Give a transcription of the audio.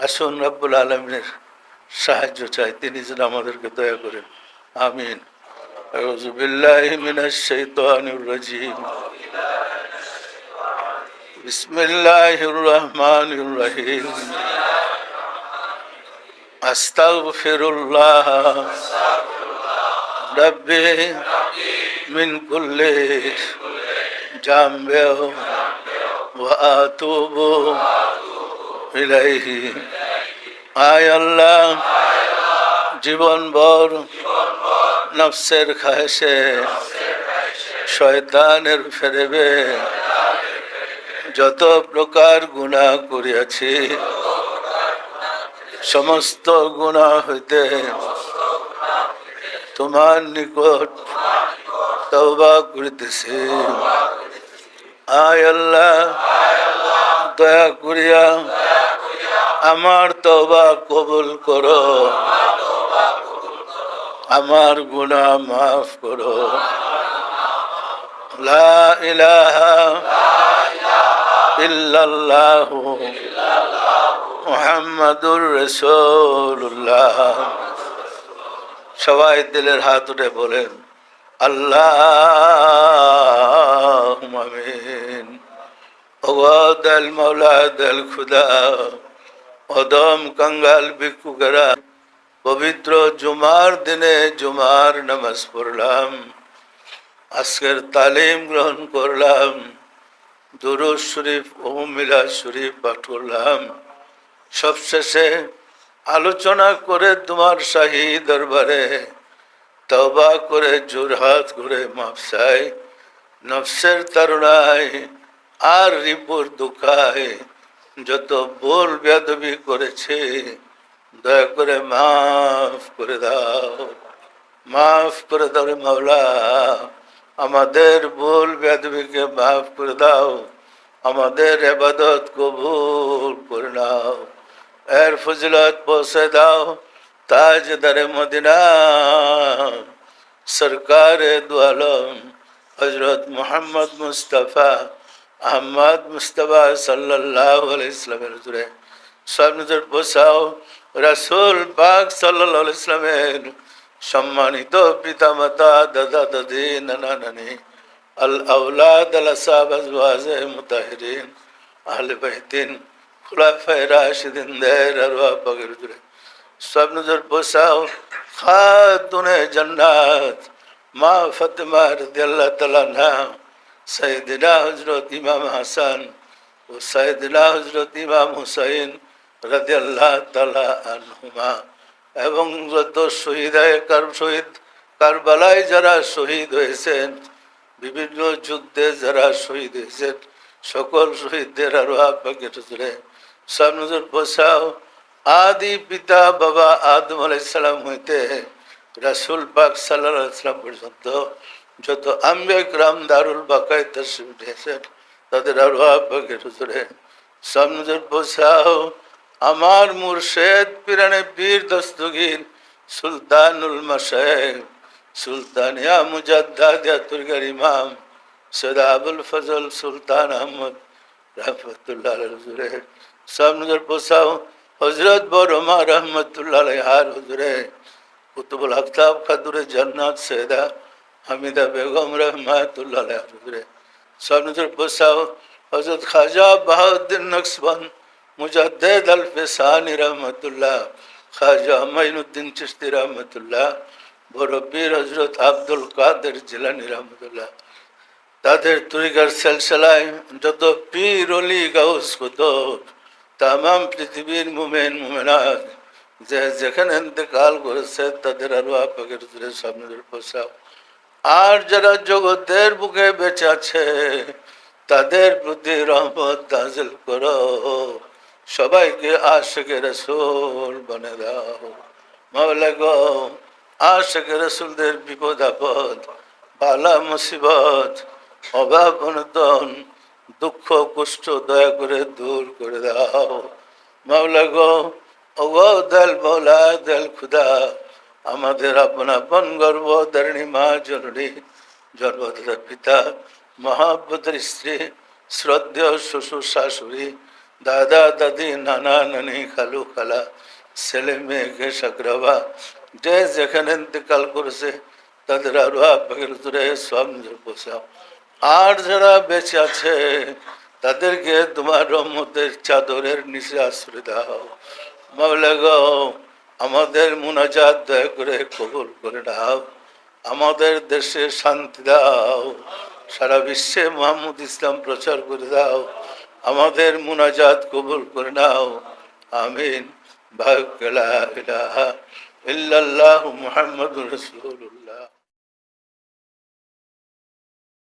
আসুন রব্বুল আলমিনের সাহায্য চাই, তিনি যেন আমাদেরকে দয়া করেন। আমিন। আউযু বিল্লাহি মিনাশ শাইতানির রাজিম। বিসমিল্লাহির রহমানির রহিম। আস্তাগফিরুল্লাহ রাব্বি মিন কুল্লি জামবে ওয়া আতুবু ইলাইহি। আয় আল্লাহ, জীবনভর নফসের খায়েশে শয়তানের ফেরেবে যত প্রকার গুনাহ করিয়াছি, সমস্ত গুনাহ হইতে তোমার নিকট তওবা করিতেছি। আয় আল্লাহ, দয়া করিয়া আমার তওবা কবুল করো, আমার গুনাহ মাফ করো। লা ইলাহা ইল্লাল্লাহু মুহাম্মাদুর রাসূলুল্লাহ। সবাই দিলের হাত উঠে বলেন আল্লাহুম্মা আমিন। ওয়া দাল মাওলা দাল খুদা অদম কাঙ্গাল ভিক্ষুকেরা পবিত্র জুমার দিনে জুমার নামাজ পড়লাম, আজকের তালিম গ্রহণ করলাম, দুরূদ শরীফ ও মিলাদ শরীফ পাঠ করলাম। সবশেষে আলোচনা করে তোমার শাহী দরবারে তওবা করে জোরহাত করে মাফ চাই। নফসের তাড়নায় আর রিপুর দুঃখায় যত ভুল বেয়াদবি করেছে দয়া করে মাফ করে দাও, মাফ করে দাও রে মাওলা। আমাদের ভুল বেয়াদবিকে মাফ করে দাও, আমাদের ইবাদত কবুল করে নাও, এর ফজিলত পৌঁছে দাও তাজদারে মদিনা সরকারে দু আলম হযরত মুহাম্মদ মুস্তাফা আহমদ মুস্তাফা সাল্লাল্লাহু আলাইহি ওয়াসাল্লামের হুজুরে সব নজর বসাও। রাসূল পাক সাল্লাল্লাহু আলাইহি ওয়াসাল্লামের সম্মানিত পিতা মাতা দাদা দাদি নানা নানি আল আওলাদ আল আসহাব আজওয়াজে মুতাহিরিন আহলে বাইতিন খুলাফায়ে রাশিদিনদের আরওয়াহ পাকের হুজুরে সব নজর বসাও। খাতুনে জান্নাত মা ফাতেমা রাদিয়াল্লাহু তাআলা আনহা, সাইয়েদিনা হযরত ইমাম হাসান ও সাইয়েদিনা হযরত ইমাম হুসাইন রাদিয়াল্লাহু তাআলা আনহুমা, এবং যত শহীদ কারবালায় যারা শহীদ হয়েছেন, বিভিন্ন যুদ্ধে যারা শহীদ হয়েছেন, সকল শহীদদের আরওয়াহ পাকের হুজুরে সব নজর বসাও। আদি পিতা বাবা আদম আলাইহিস সালাম হইতে রাসূল পাক সাল্লাল্লাহু আলাইহি ওয়াসাল্লাম পর্যন্ত যত আম্বিয়া কিরাম দারুল বাকায় তাশরীফ নিয়েছেন তাদের আরওয়াহ পাকের হুজুরে সব নজর বসাও। আমার মুর্শিদ পিরানে পীর দস্তগীর সুলতানুল মাশায়েখ সুলতানিয়া মুজাদ্দাদিয়া তুরগার ইমাম সৈয়দ আবুল ফজল সুলতান আহমদ রহমতুল্লাহ আলাইহি হুজুরে সব নজর বসাও। হযরত বরমা রহমতুল্লাহ আলাইহার হুজুরে কুতুবুল আফতাব খাদুরে জান্নাত সৈয়দা হামিদা বেগম রহমতুল্লাহ আলাইহার হুজুরে সব নজর বসাও। হযরত খাজা বাহাউদ্দিন নকশবন্দ মুজাদ্দিদ আল ফিসানি রহমতুল্লাহ, খাজা মাইনুদ্দিন চিশতি রহমতুল্লাহ, বরপীর হযরত আব্দুল কাদের জিলানী রহমতুল্লাহ, তাদের তরিকার সিলসিলায় যত পীর ওলি গাউস কুতুব তামাম পৃথিবীর মুমিন মুমিনাত যে যেখানে ইন্তেকাল করেছে তাদের আরওয়াহ পাকের হুজুরে সামনে পৌঁছাও। আর যারা জগতের বুকে বেঁচে আছে তাদের প্রতি রহমত নাযিল করো, সবাইকে আশিকে রাসূল বানিয়ে দাও মাওলা গো। আশিকে রাসূলদের বিপদ আপদ বালা মুসিবত অভাব অনটন দুঃখ কষ্ট দয়া করে দূর করে দাও মাওলা গো। ওগো দয়াল মাওলা দয়াল খুদা, আমাদের আপন আপন গর্ভধারিণী মা জননী জন্মদাতা পিতা মহাব্বতের স্ত্রী শ্রদ্ধেয় শ্বশুর শাশুড়ি দাদা দাদি, নানা নানি, খালু খালা, ছেলে মেয়েকে সাকরাবা, যে যেখানে ইন্তেকাল করেছে তাদের আরো আব্বাকের দূরে সব নজর বসাও। আর যারা বেঁচে আছে তাদেরকে তোমার রহমতের চাদরের নিচে আশ্রয় দাও। মাওলা গো, আমাদের মুনাজাত দয়া করে কবুল করে নাও। আমাদের দেশে শান্তি দাও, সারা বিশ্বে মুহাম্মদ ইসলাম প্রচার করে দাও। আমাদের মুনাজাত কবুল করে নাও, আমিন। ভাগ্য লা ইলাহা ইল্লাল্লাহু মুহাম্মাদুর রাসূলুল্লাহ।